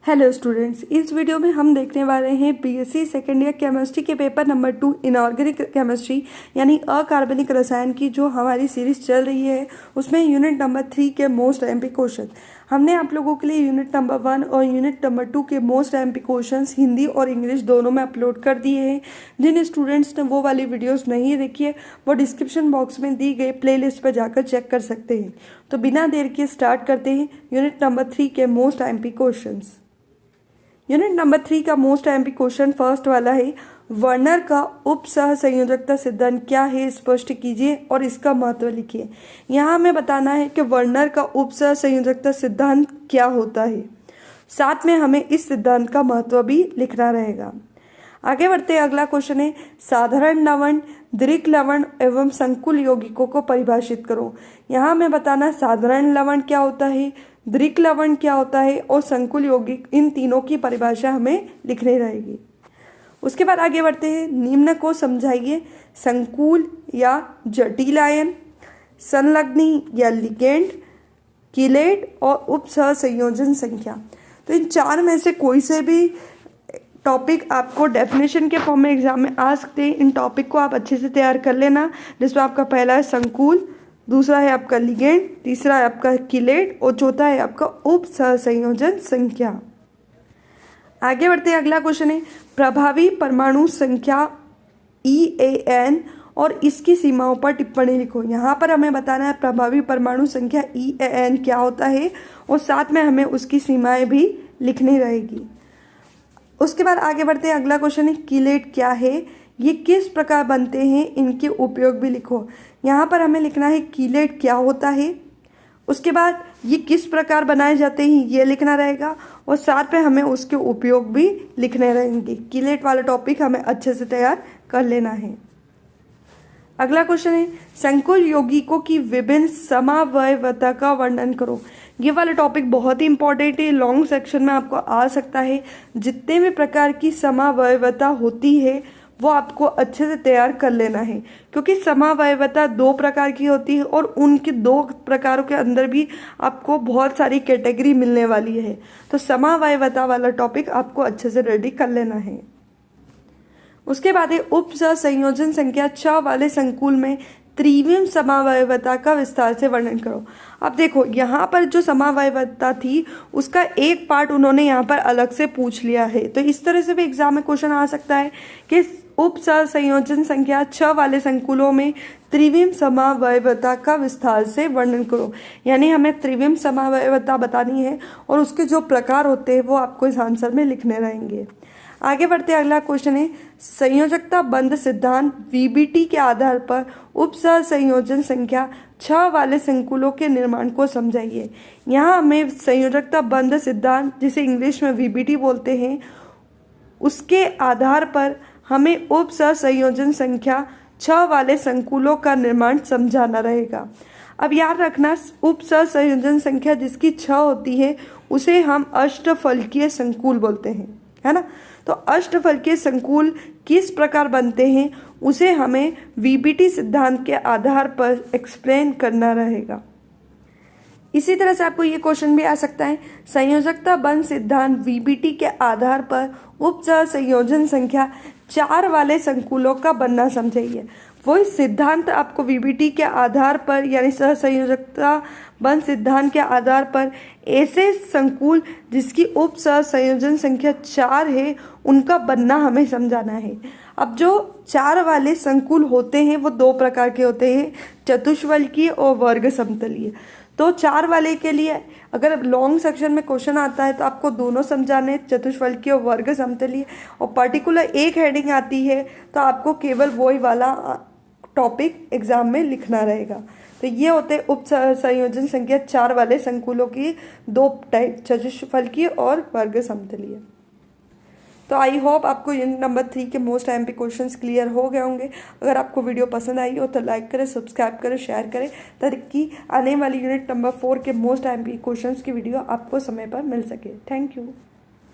Hello students, इस video में हम देखने वाले हैं बीएससी सेकेंड ईयर केमिस्ट्री के पेपर नंबर 2 इनऑर्गेनिक केमिस्ट्री यानी अकार्बनिक रसायन की जो हमारी सीरीज चल रही है उसमें यूनिट नंबर 3 के मोस्ट एमपी क्वेश्चन हमने आप लोगों के लिए यूनिट नंबर 1 और यूनिट नंबर 2 के मोस्ट एमपी क्वेश्चन हिंदी और इंग्लिश दोनों में अपलोड कर दिए हैं। जिन स्टूडेंट्स ने वो वाली वीडियोस नहीं देखी है वो डिस्क्रिप्शन बॉक्स में दी गई प्लेलिस्ट पर जाकर चेक कर सकते हैं। तो बिना देर के स्टार्ट करते हैं यूनिट नंबर 3 के most MP question. Unit number 3 का मोस्ट एमपी क्वेश्चन फर्स्ट वाला है, वर्नर का उप सह संयोजकता सिद्धांत क्या है स्पष्ट कीजिए और इसका महत्व लिखिए। यहाँ हमें बताना है कि वर्नर का उप सह संयोजकता सिद्धांत क्या होता है, साथ में हमें इस सिद्धांत का महत्व भी लिखना रहेगा। आगे बढ़ते हैं, अगला क्वेश्चन है साधारण लवण, दृक लवण एवं संकुल यौगिकों को परिभाषित करो। यहाँ हमें बताना साधारण लवण क्या होता है, दृक लवण क्या होता है और संकुल यौगिक, इन तीनों की परिभाषा हमें लिखनी रहेगी। उसके बाद आगे बढ़ते हैं, निम्न को समझाइए। संकुल या जटिल आयन, संलग्नी या लिगेंड, कीलेट और उप सह संयोजन संख्या। तो इन चार में से कोई से भी टॉपिक आपको डेफिनेशन के फॉर्म में एग्जाम में आ सकते हैं। इन टॉपिक को आप अच्छे से तैयार कर लेना, जिसमें आपका पहला है संकुल, दूसरा है आपका लिगेंड, तीसरा है आपका कीलेट और चौथा है आपका उप सह संयोजन संख्या। आगे बढ़ते हैं, अगला क्वेश्चन है प्रभावी परमाणु संख्या EAN और इसकी सीमाओं पर टिप्पणी लिखो। यहाँ पर हमें बताना है प्रभावी परमाणु संख्या EAN क्या होता है और साथ में हमें उसकी सीमाएं भी लिखनी रहेगी। उसके बाद आगे बढ़ते हैं, अगला क्वेश्चन है कीलेट क्या है, ये किस प्रकार बनते हैं, इनके उपयोग भी लिखो। यहाँ पर हमें लिखना है कीलेट क्या होता है, उसके बाद ये किस प्रकार बनाए जाते हैं ये लिखना रहेगा और साथ में हमें उसके उपयोग भी लिखने रहेंगे। कीलेट वाला टॉपिक हमें अच्छे से तैयार कर लेना है। अगला क्वेश्चन है संकुल यौगिकों की विभिन्न समावयवता का वर्णन करो। ये वाला टॉपिक बहुत ही इंपॉर्टेंट है, लॉन्ग सेक्शन में आपको आ सकता है। जितने भी प्रकार की समावयवता होती है वो आपको अच्छे से तैयार कर लेना है, क्योंकि समावयवता दो प्रकार की होती है और उनके दो प्रकारों के अंदर भी आपको बहुत सारी कैटेगरी मिलने वाली है। तो समावयवता वाला टॉपिक आपको अच्छे से रेडी कर लेना है। उसके बाद है उप सह संयोजन संख्या 6 वाले संकुल में त्रिविम समावयवता का विस्तार से वर्णन करो। अब देखो, यहाँ पर जो समावयवता थी उसका एक पार्ट उन्होंने यहाँ पर अलग से पूछ लिया है। तो इस तरह से भी एग्जाम में क्वेश्चन आ सकता है कि उप सह संयोजन संख्या 6 वाले संकुलों में त्रिविम समावयवता का विस्तार से वर्णन करो। यानी हमें त्रिविम समावयवता बतानी है और उसके जो प्रकार होते हैं वो आपको इस आंसर में लिखने रहेंगे। आगे बढ़ते अगला क्वेश्चन है संयोजकता बंध सिद्धांत VBT के आधार पर उप सह संयोजन संख्या 6 वाले संकुलों के निर्माण को समझाइए। यहाँ हमें संयोजकता बंध सिद्धांत, जिसे इंग्लिश में VBT बोलते हैं, उसके आधार पर हमें उप सह संयोजन संख्या 6 वाले संकुलों का निर्माण समझाना रहेगा। अब याद रखना, उप सह संयोजन संख्या जिसकी 6 होती है उसे हम अष्टफलकीय संकुल बोलते हैं, है ना। तो अष्टफलकीय संकुल किस प्रकार बनते हैं उसे हमें VBT सिद्धांत के आधार पर एक्सप्लेन करना रहेगा। इसी तरह से आपको ये क्वेश्चन भी आ सकता है संयोजकता बंध सिद्धांत VBT के आधार पर उप सह संयोजन संख्या 4 वाले संकुलों का बनना समझाइए। वही सिद्धांत आपको VBT के आधार पर यानी सह संयोजकता बंध सिद्धांत के आधार पर ऐसे संकुल जिसकी उप सह संयोजन संख्या 4 है उनका बनना हमें समझाना है। अब जो 4 वाले संकुल होते हैं वो दो प्रकार के होते हैं, चतुष्फलकीय और वर्ग समतलीय। तो 4 वाले के लिए अगर लॉन्ग सेक्शन में क्वेश्चन आता है तो आपको दोनों समझाने, चतुष्फलकीय और वर्ग समतलीय, और पर्टिकुलर एक हेडिंग आती है तो आपको केवल वही वाला टॉपिक एग्जाम में लिखना रहेगा। तो ये होते उप संयोजन संख्या 4 वाले संकुलों की दो टाइप, चतुष्फलकीय और वर्ग समतलीय। तो आई होप आपको यूनिट नंबर 3 के मोस्ट एमपी क्वेश्चंस क्लियर हो गए होंगे। अगर आपको वीडियो पसंद आई हो तो लाइक करें, सब्सक्राइब करें, शेयर करें, ताकि आने वाली यूनिट नंबर 4 के मोस्ट एमपी क्वेश्चंस की वीडियो आपको समय पर मिल सके। Thank you.